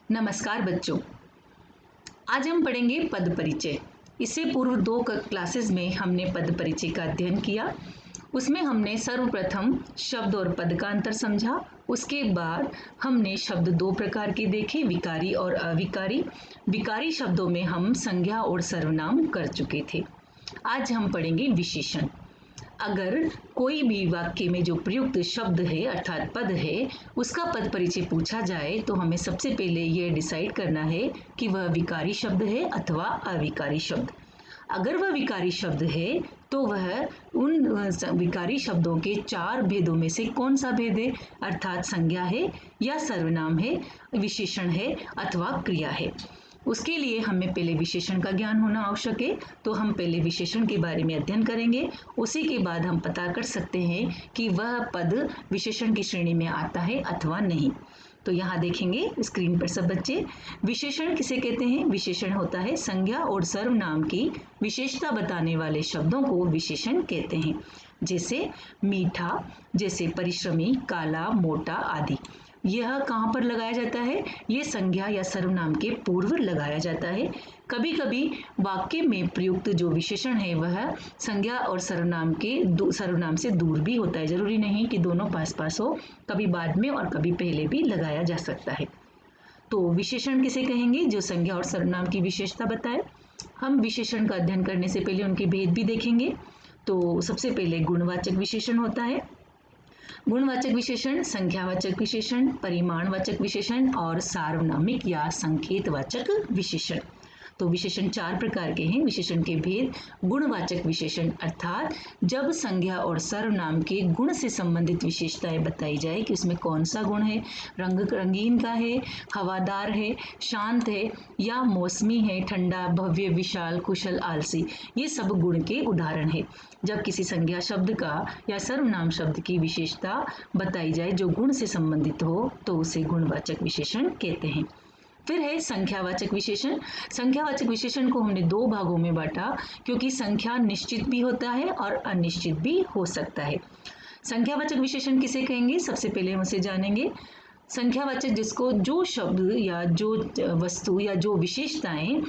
नमस्कार बच्चों, आज हम पढ़ेंगे पद परिचय। इससे पूर्व दो क्लासेस में हमने पद परिचय का अध्ययन किया। उसमें हमने सर्वप्रथम शब्द और पद का अंतर समझा। उसके बाद हमने शब्द दो प्रकार के देखे, विकारी और अविकारी। विकारी शब्दों में हम संज्ञा और सर्वनाम कर चुके थे। आज हम पढ़ेंगे विशेषण। अगर कोई भी वाक्य में जो प्रयुक्त शब्द है अर्थात पद है, उसका पद परिचय पूछा जाए तो हमें सबसे पहले यह डिसाइड करना है कि वह विकारी शब्द है अथवा अविकारी शब्द। अगर वह विकारी शब्द है तो वह उन विकारी शब्दों के चार भेदों में से कौन सा भेद है, अर्थात संज्ञा है या सर्वनाम है, विशेषण है अथवा क्रिया है। उसके लिए हमें पहले विशेषण का ज्ञान होना आवश्यक है। तो हम पहले विशेषण के बारे में अध्ययन करेंगे। उसी के बाद हम पता कर सकते हैं कि वह पद विशेषण की श्रेणी में आता है अथवा नहीं। तो यहाँ देखेंगे स्क्रीन पर सब बच्चे, विशेषण किसे कहते हैं? विशेषण होता है संज्ञा और सर्वनाम की विशेषता बताने वाले शब्दों को विशेषण कहते हैं। जैसे मीठा, जैसे परिश्रमी, काला, मोटा आदि। यह कहाँ पर लगाया जाता है? ये संज्ञा या सर्वनाम के पूर्व लगाया जाता है। कभी कभी वाक्य में प्रयुक्त जो विशेषण है वह संज्ञा और सर्वनाम से दूर भी होता है। जरूरी नहीं कि दोनों पास पास हो, कभी बाद में और कभी पहले भी लगाया जा सकता है। तो विशेषण किसे कहेंगे? जो संज्ञा और सर्वनाम की विशेषता बताए। हम विशेषण का अध्ययन करने से पहले उनके भेद भी देखेंगे। तो सबसे पहले गुणवाचक विशेषण होता है। गुणवाचक विशेषण, संख्यावाचक विशेषण, परिमाणवाचक विशेषण और सार्वनामिक या संकेतवाचक विशेषण। तो विशेषण चार प्रकार के हैं। विशेषण के भेद: गुणवाचक विशेषण अर्थात जब संज्ञा और सर्वनाम के गुण से संबंधित विशेषताएं बताई जाए कि उसमें कौन सा गुण है, रंगीन का है, हवादार है, शांत है या मौसमी है, ठंडा, भव्य, विशाल, कुशल, आलसी, ये सब गुण के उदाहरण है। जब किसी संज्ञा शब्द का या सर्वनाम शब्द की विशेषता बताई जाए जो गुण से संबंधित हो तो उसे गुणवाचक विशेषण कहते हैं। फिर है संख्यावाचक विशेषण। संख्यावाचक विशेषण को हमने दो भागों में बांटा क्योंकि संख्या निश्चित भी होता है और अनिश्चित भी हो सकता है। संख्यावाचक विशेषण किसे कहेंगे? सबसे पहले हम उसे जानेंगे। संख्यावाचक जिसको जो शब्द या जो वस्तु या जो विशेषताएं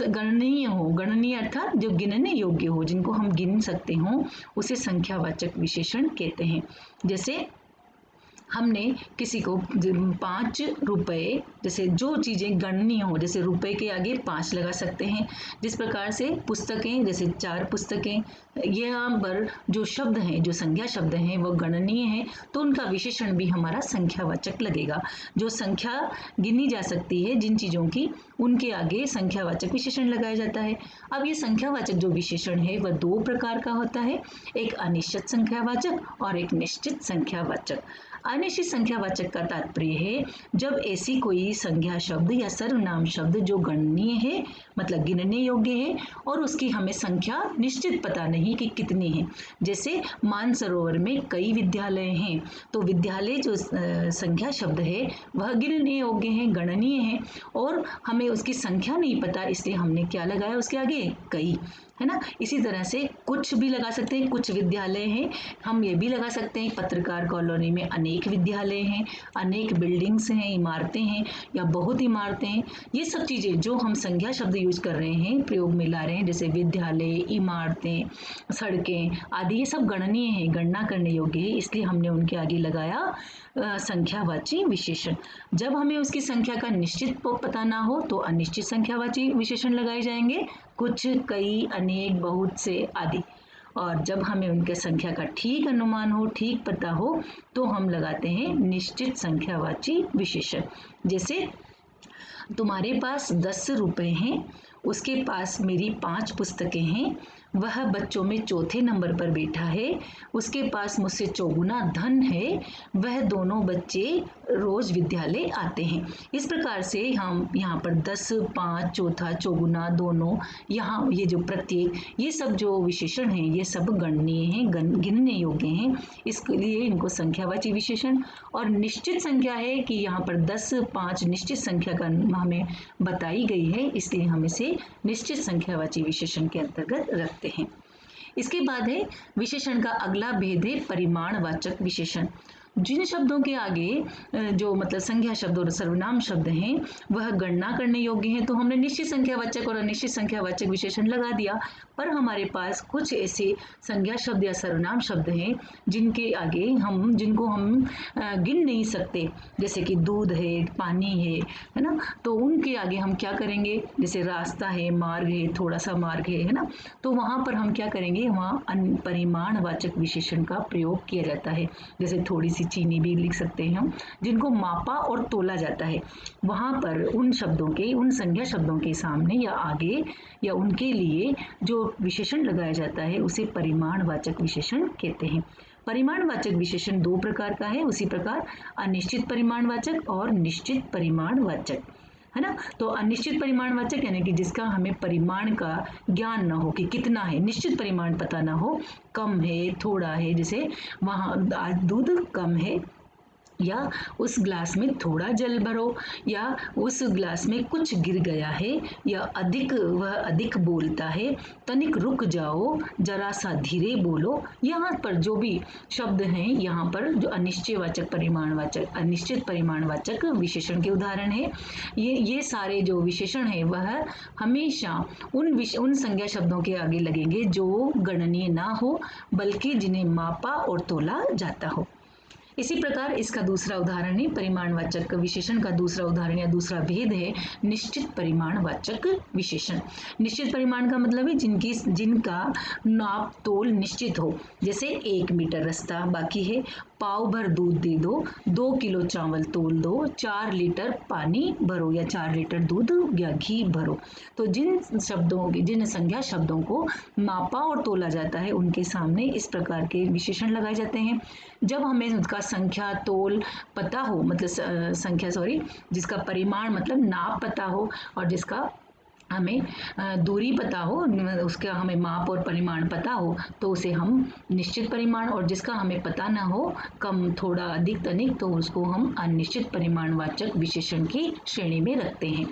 गणनीय हो, गणनीय अर्थात जो गिनने योग्य हो, जिनको हम गिन सकते हो, उसे संख्यावाचक विशेषण कहते हैं। जैसे हमने किसी को 5 रुपये, जैसे जो चीज़ें गणनीय हो, जैसे रुपए के आगे 5 लगा सकते हैं। जिस प्रकार से पुस्तकें, जैसे 4 पुस्तकें, यहाँ पर जो शब्द हैं, जो संज्ञा शब्द हैं वो गणनीय हैं तो उनका विशेषण भी हमारा संख्यावाचक लगेगा। जो संख्या गिनी जा सकती है जिन चीज़ों की, उनके आगे संख्यावाचक विशेषण लगाया जाता है। अब ये संख्यावाचक जो विशेषण है वह दो प्रकार का होता है, एक अनिश्चित संख्यावाचक और एक निश्चित संख्यावाचक। अनिश्चित संख्यावाचक का तात्पर्य है जब ऐसी कोई संज्ञा शब्द या सर्वनाम शब्द जो गणनीय है, मतलब गिनने योग्य है, और उसकी हमें संख्या निश्चित पता नहीं कि कितनी है। जैसे मानसरोवर में कई विद्यालय हैं, तो विद्यालय जो संख्या शब्द है वह गिनने योग्य है, गणनीय है, और हमें उसकी संख्या नहीं पता, इसलिए हमने क्या लगाया उसके आगे? कई, है ना। इसी तरह से कुछ भी लगा सकते हैं, कुछ विद्यालय हैं। हम ये भी लगा सकते हैं पत्रकार कॉलोनी में अनेक विद्यालय हैं, अनेक बिल्डिंग्स हैं, इमारतें हैं या बहुत इमारतें हैं। ये सब चीज़ें जो हम संज्ञा शब्द यूज कर रहे हैं, प्रयोग में ला रहे हैं, जैसे विद्यालय, इमारतें, सड़कें आदि, ये सब गणनीय हैं, गणना करने योग्य है, इसलिए हमने उनके आगे लगाया संख्यावाची विशेषण। जब हमें उसकी संख्या का निश्चित पता ना हो तो अनिश्चित संख्यावाची विशेषण लगाए जाएंगे, कुछ, कई, अनेक, बहुत से आदि। और जब हमें उनके संख्या का ठीक अनुमान हो, ठीक पता हो, तो हम लगाते हैं निश्चित संख्यावाची विशेषण। जैसे तुम्हारे पास 10 रुपए हैं, उसके पास मेरी 5 पुस्तकें हैं, वह बच्चों में चौथे नंबर पर बैठा है, उसके पास मुझसे चौगुना धन है, वह दोनों बच्चे रोज विद्यालय आते हैं। इस प्रकार से हम यहाँ पर 10, 5, चौथा, चौगुना, दोनों, यहाँ ये जो प्रत्येक, ये सब जो विशेषण हैं ये सब गणनीय हैं, गिनने योग्य हैं, इसके लिए इनको संख्यावाची विशेषण। और निश्चित संख्या है कि यहाँ पर 10, 5 निश्चित संख्या का हमें बताई गई है, इसलिए हम इसे निश्चित संख्यावाची विशेषण के अंतर्गत रखते हैं। इसके बाद है विशेषण का अगला भेद है परिमाणवाचक विशेषण। जिन शब्दों के आगे जो मतलब संज्ञा शब्द और सर्वनाम शब्द हैं वह गणना करने योग्य हैं, तो हमने निश्चित संख्यावाचक और अनिश्चित संख्यावाचक विशेषण लगा दिया। पर हमारे पास कुछ ऐसे संज्ञा शब्द या सर्वनाम शब्द हैं जिनके आगे जिनको हम गिन नहीं सकते, जैसे कि दूध है, पानी है ना। तो उनके आगे हम क्या करेंगे, जैसे रास्ता है, मार्ग है, थोड़ा सा मार्ग है ना। तो वहाँ पर हम क्या करेंगे, वहाँ परिमाणवाचक विशेषण का प्रयोग किया जाता है। जैसे थोड़ी सी चीनी भी लिख सकते हैं हम, जिनको मापा और तोला जाता है। वहाँ पर उन शब्दों के, उन संज्ञा शब्दों के सामने या आगे या उनके लिए जो विशेषण लगाया जाता है उसे परिमाणवाचक विशेषण कहते हैं। परिमाणवाचक विशेषण दो प्रकार का है, उसी प्रकार अनिश्चित परिमाणवाचक और निश्चित परिमाणवाचक, है ना। तो अनिश्चित परिमाणवाचक यानी कि जिसका हमें परिमाण का ज्ञान ना हो कि कितना है, निश्चित परिमाण पता ना हो, कम है, थोड़ा है, जैसे वहाँ आज दूध कम है, या उस ग्लास में थोड़ा जल भरो, या उस ग्लास में कुछ गिर गया है, या वह अधिक बोलता है, तनिक रुक जाओ, जरा सा धीरे बोलो। यहाँ पर जो भी शब्द हैं, यहाँ पर जो अनिश्चित परिमाणवाचक विशेषण के उदाहरण है। ये सारे जो विशेषण हैं वह हमेशा उन संज्ञा शब्दों के आगे लगेंगे जो गणनीय ना हो, बल्कि जिन्हें मापा और तोला जाता हो। इसी प्रकार इसका दूसरा उदाहरण है, परिमाणवाचक विशेषण का दूसरा उदाहरण या दूसरा भेद है निश्चित परिमाणवाचक विशेषण। निश्चित परिमाण का मतलब है जिनका नाप तोल निश्चित हो, जैसे 1 मीटर रास्ता बाकी है, पाव भर दूध दे दो, 2 किलो चावल तोल दो, 4 लीटर पानी भरो, या 4 लीटर दूध या घी भरो। तो जिन संज्ञा शब्दों को मापा और तोला जाता है उनके सामने इस प्रकार के विशेषण लगाए जाते हैं। जब हमें उसका संख्या तोल पता हो, मतलब जिसका परिमाण मतलब नाप पता हो, और जिसका हमें दूरी पता हो, उसका हमें माप और परिमाण पता हो, तो उसे हम निश्चित परिमाण, और जिसका हमें पता ना हो, कम, थोड़ा, अधिक, तनिक, तो उसको हम अनिश्चित परिमाणवाचक विशेषण की श्रेणी में रखते हैं।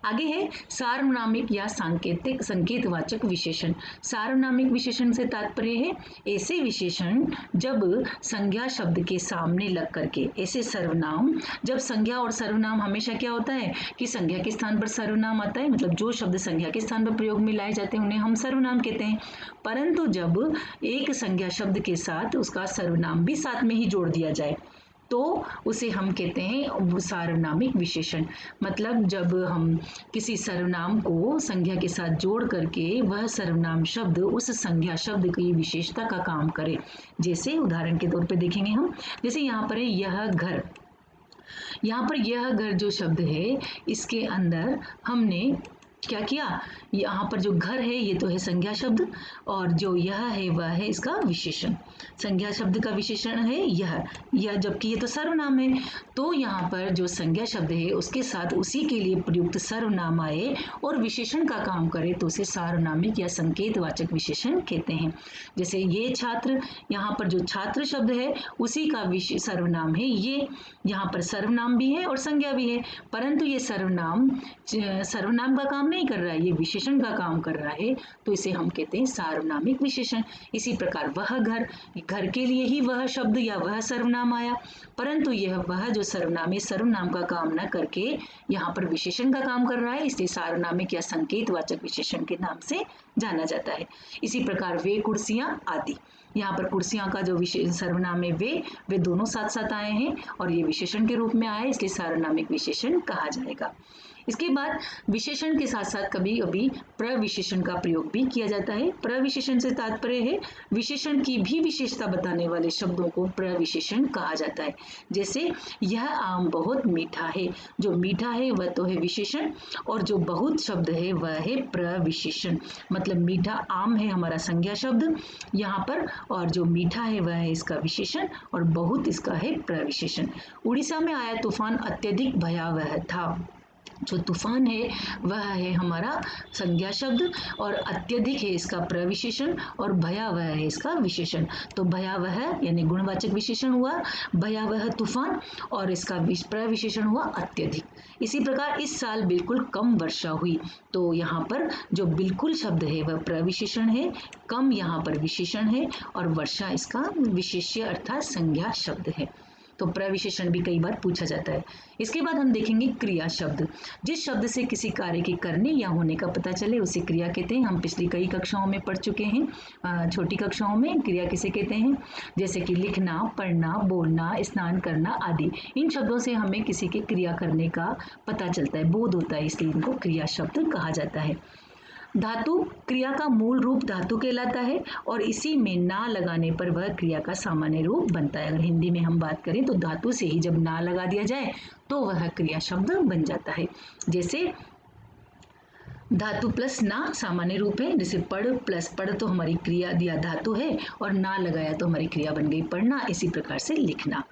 आगे है सार्वनामिक या संकेतवाचक विशेषण। सार्वनामिक विशेषण से तात्पर्य है ऐसे विशेषण जब संज्ञा शब्द के सामने लग करके, ऐसे सर्वनाम जब संज्ञा और सर्वनाम, हमेशा क्या होता है कि संज्ञा के स्थान पर सर्वनाम आता है, मतलब जो शब्द संज्ञा के स्थान पर प्रयोग में लाए जाते हैं उन्हें हम सर्वनाम कहते हैं। परंतु जब एक संज्ञा शब्द के साथ उसका सर्वनाम भी साथ में ही जोड़ दिया जाए तो उसे हम कहते हैं सार्वनामिक विशेषण। मतलब जब हम किसी सर्वनाम को संज्ञा के साथ जोड़ करके वह सर्वनाम शब्द उस संज्ञा शब्द की विशेषता का काम करे। जैसे उदाहरण के तौर पे देखेंगे हम, जैसे यहाँ पर है यह घर। यहाँ पर यह घर जो शब्द है इसके अंदर हमने क्या किया, यहाँ पर जो घर है ये तो है संज्ञा शब्द, और जो यह है वह है इसका विशेषण। संज्ञा शब्द का विशेषण है यह, जबकि ये तो सर्वनाम है। तो यहाँ पर जो संज्ञा शब्द है उसके साथ उसी के लिए प्रयुक्त सर्वनाम आए और विशेषण का काम करे तो उसे सार्वनामिक या संकेतवाचक विशेषण कहते हैं। जैसे ये छात्र, यहाँ पर जो छात्र शब्द है उसी का सर्वनाम है ये, यहाँ पर सर्वनाम भी है और संज्ञा भी है, परंतु ये सर्वनाम का काम नहीं कर रहा है, ये विशेषण का काम कर रहा है, तो इसे हम कहते हैं सार्वनामिक विशेषण। इसी प्रकार वह घर के लिए ही वह शब्द या वह सर्वनाम आया, परंतु यह वह जो सर्वनाम है सर्वनाम का काम न करके यहाँ पर विशेषण का काम कर रहा है, इसलिए सार्वनामिक या संकेतवाचक विशेषण के नाम से जाना जाता है। इसी प्रकार वे कुर्सियां आदि, यहाँ पर कुर्सियां का जो सर्वनाम है वे दोनों साथ साथ आए हैं और ये विशेषण के रूप में आए, इसलिए सार्वनामिक विशेषण कहा जाएगा। इसके बाद विशेषण के साथ साथ कभी कभी प्रविशेषण का प्रयोग भी किया जाता है। प्रविशेषण से तात्पर्य है विशेषण की भी विशेषता बताने वाले शब्दों को प्रविशेषण कहा जाता है। जैसे यह आम बहुत मीठा है, जो मीठा है वह तो है विशेषण, और जो बहुत शब्द है वह है प्रविशेषण। मतलब मीठा आम है हमारा संज्ञा शब्द यहाँ पर, और जो मीठा है वह है इसका विशेषण, और बहुत इसका है प्रविशेषण। उड़ीसा में आया तूफान अत्यधिक भयावह था। जो तूफान है वह है हमारा संज्ञा शब्द, और अत्यधिक है इसका प्रविशेषण, और भयावह है इसका विशेषण। तो भयावह यानी गुणवाचक विशेषण हुआ भयावह तूफान, और इसका प्रविशेषण हुआ अत्यधिक। इसी प्रकार इस साल बिल्कुल कम वर्षा हुई, तो यहाँ पर जो बिल्कुल शब्द है वह प्रविशेषण है, कम यहाँ पर विशेषण है, और वर्षा इसका विशेष्य अर्थात संज्ञा शब्द है। तो प्रविशेषण भी कई बार पूछा जाता है। इसके बाद हम देखेंगे क्रिया शब्द। जिस शब्द से किसी कार्य के करने या होने का पता चले उसे क्रिया कहते हैं। हम पिछली कई कक्षाओं में पढ़ चुके हैं, छोटी कक्षाओं में क्रिया किसे कहते हैं, जैसे कि लिखना, पढ़ना, बोलना, स्नान करना आदि। इन शब्दों से हमें किसी के क्रिया करने का पता चलता है, बोध होता है, इसलिए इनको क्रिया शब्द कहा जाता है। धातु क्रिया का मूल रूप धातु कहलाता है और इसी में ना लगाने पर वह क्रिया का सामान्य रूप बनता है। अगर हिंदी में हम बात करें तो धातु से ही जब ना लगा दिया जाए तो वह क्रिया शब्द बन जाता है। जैसे धातु प्लस ना सामान्य रूप है, जैसे पढ़ प्लस पढ़ तो हमारी क्रिया दिया धातु है और ना लगाया तो हमारी क्रिया बन गई पढ़ना। इसी प्रकार से लिखना।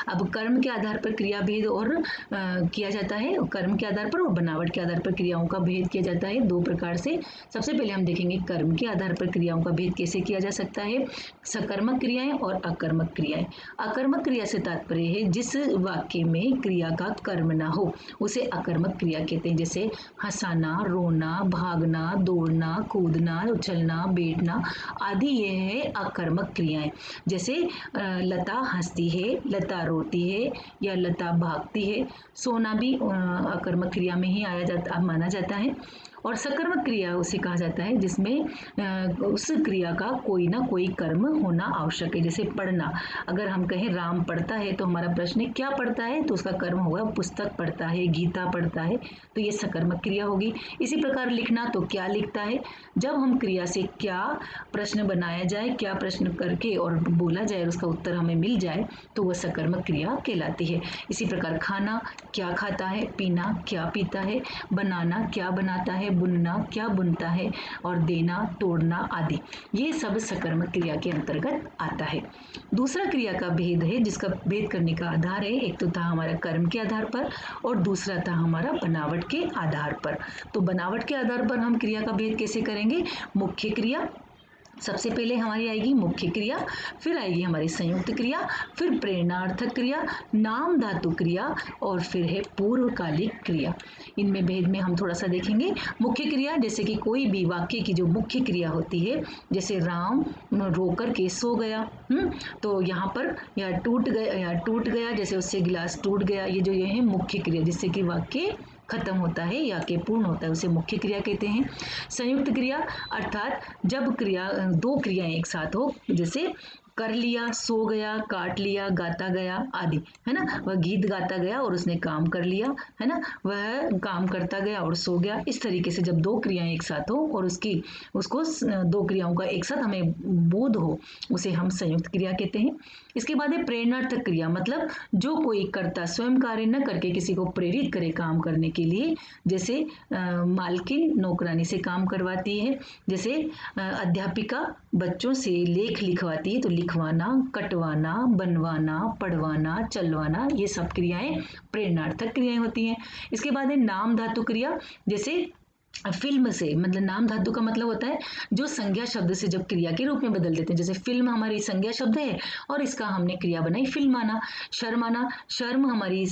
अब कर्म के आधार पर क्रिया भेद और किया जाता है। कर्म के आधार पर और बनावट के आधार पर क्रियाओं का भेद किया जाता है दो प्रकार से। सबसे पहले हम देखेंगे कर्म के आधार पर क्रियाओं का भेद कैसे किया जा सकता है। सकर्मक क्रियाएं और अकर्मक क्रियाएं। अकर्मक क्रिया से तात्पर्य है जिस वाक्य में क्रिया का कर्म ना हो उसे अकर्मक क्रिया कहते हैं। जैसे हंसाना, रोना, भागना, दौड़ना, कूदना, उछलना, बैठना आदि ये है अकर्मक क्रियाएं। जैसे लता हंसती है, लता रोती है या लता भागती है। सोना भी अकर्मक क्रिया में ही माना जाता है। और सकर्मक क्रिया उसे कहा जाता है जिसमें उस क्रिया का कोई ना कोई कर्म होना आवश्यक है। जैसे पढ़ना, अगर हम कहें राम पढ़ता है तो हमारा प्रश्न है क्या पढ़ता है, तो उसका कर्म होगा पुस्तक पढ़ता है, गीता पढ़ता है, तो ये सकर्मक क्रिया होगी। इसी प्रकार लिखना तो क्या लिखता है। जब हम क्रिया से क्या प्रश्न बनाया जाए, क्या प्रश्न करके और बोला जाए और उसका उत्तर हमें मिल जाए तो वह सकर्मक क्रिया कहलाती है। इसी प्रकार खाना क्या खाता है, पीना क्या पीता है, बनाना क्या बनाता है, बुनना क्या बुनता है और देना, तोड़ना आदि ये सब सकर्मक क्रिया के अंतर्गत आता है। दूसरा क्रिया का भेद है जिसका भेद करने का आधार है, एक तो था हमारा कर्म के आधार पर और दूसरा था हमारा बनावट के आधार पर। तो बनावट के आधार पर हम क्रिया का भेद कैसे करेंगे। मुख्य क्रिया सबसे पहले हमारी आएगी मुख्य क्रिया, फिर आएगी हमारी संयुक्त क्रिया, फिर प्रेरणार्थक क्रिया, नाम धातु क्रिया और फिर है पूर्वकालिक क्रिया। इनमें भेद में हम थोड़ा सा देखेंगे। मुख्य क्रिया जैसे कि कोई भी वाक्य की जो मुख्य क्रिया होती है, जैसे राम रो कर के सो गया, तो यहाँ पर या टूट गया, जैसे उससे गिलास टूट गया, ये है मुख्य क्रिया जिससे कि वाक्य खत्म होता है या के पूर्ण होता है, उसे मुख्य क्रिया कहते हैं। संयुक्त क्रिया अर्थात जब दो क्रियाएं एक साथ हो, जैसे कर लिया, सो गया, काट लिया, गाता गया आदि, है ना। वह गीत गाता गया और उसने काम कर लिया, है ना, वह काम करता गया और सो गया। इस तरीके से जब दो क्रियाएं एक साथ हो और उसको दो क्रियाओं का एक साथ हमें बोध हो उसे हम संयुक्त क्रिया कहते हैं। इसके बाद है प्रेरणार्थक क्रिया, मतलब जो कोई कर्ता स्वयं कार्य न करके किसी को प्रेरित करे काम करने के लिए। जैसे मालकिन नौकरानी से काम करवाती है, जैसे अध्यापिका बच्चों से लेख लिखवाती है, तो लिखवाना, कटवाना, बनवाना, पढ़वाना, चलवाना ये सब क्रियाएं प्रेरणार्थक क्रियाएं होती हैं। इसके बाद है नाम धातु क्रिया, जैसे फिल्म से, मतलब नाम धातु का मतलब होता है जो संज्ञा शब्द से जब क्रिया के रूप में बदल देते हैं। जैसे फिल्म हमारी संज्ञा शब्द है और इसका हमने क्रिया बनाई फिल्माना। शर्माना, शर्म हमारी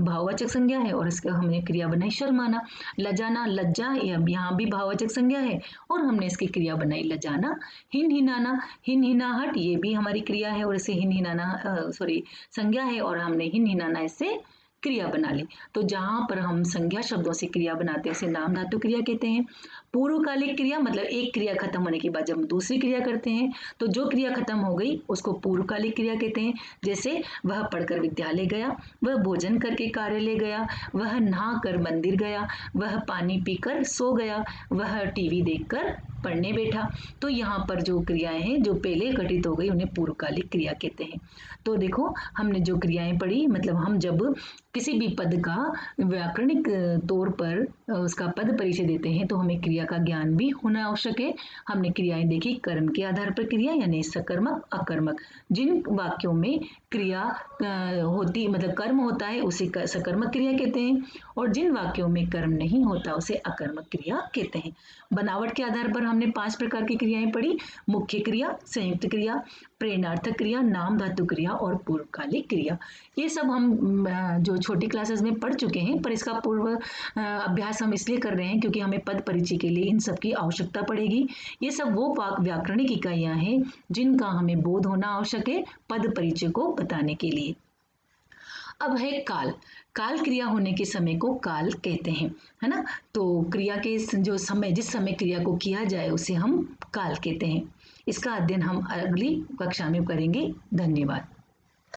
भाववाचक संज्ञा है और इसका हमने क्रिया बनाई शर्माना। लजाना, लज्जा यहाँ भी भाववाचक संज्ञा है और हमने इसकी क्रिया बनाई लजाना। हिन हिनाना, हिन हिनाहट ये भी हमारी क्रिया है और इसे हिन हिनाना संज्ञा है और हमने हिन हिनाना इससे क्रिया बना ली। तो जहां पर हम संज्ञा शब्दों से क्रिया बनाते हैं उसे नाम धातु क्रिया कहते हैं। पूर्वकालिक क्रिया मतलब एक क्रिया खत्म होने के बाद जब हम दूसरी क्रिया करते हैं तो जो क्रिया खत्म हो गई उसको पूर्वकालिक क्रिया कहते हैं। जैसे वह पढ़कर विद्यालय गया, वह भोजन करके कार्यालय गया, वह नहा कर मंदिर गया, वह पानी पीकर सो गया, वह टीवी देखकर पढ़ने बैठा। तो यहाँ पर जो क्रियाएं हैं जो पहले घटित हो गई उन्हें पूर्वकालिक क्रिया कहते हैं। तो देखो हमने जो क्रियाएं पढ़ी, मतलब हम जब किसी भी पद का व्याकरणिक तौर पर उसका पद परिचय देते हैं तो हमें क्रिया का ज्ञान भी होना आवश्यक है। हमने क्रियाएं देखी कर्म के आधार पर क्रिया यानी सकर्मक अकर्मक। जिन वाक्यों में क्रिया होती मतलब कर्म होता है उसे सकर्मक क्रिया कहते हैं और जिन वाक्यों में कर्म नहीं होता उसे अकर्मक क्रिया कहते हैं। बनावट के आधार पर हमने 5 प्रकार की क्रियाएं पढ़ी। मुख्य क्रिया, संयुक्त क्रिया, प्रेरणार्थक क्रिया, नाम धातु क्रिया और पूर्वकालिक क्रिया। ये सब हम जो छोटी क्लासेस में पढ़ चुके हैं, पर इसका पूर्व अभ्यास हम इसलिए कर रहे हैं क्योंकि हमें पद परिचय के लिए इन सब की आवश्यकता पड़ेगी। ये सब वो व्याकरणिक इकाइयां हैं जिनका हमें बोध होना आवश्यक है पद परिचय को बताने के लिए। अब है काल। काल क्रिया होने के समय को काल कहते हैं, है ना। तो क्रिया के जो समय, जिस समय क्रिया को किया जाए उसे हम काल कहते हैं। इसका अध्ययन हम अगली कक्षा में करेंगे। धन्यवाद।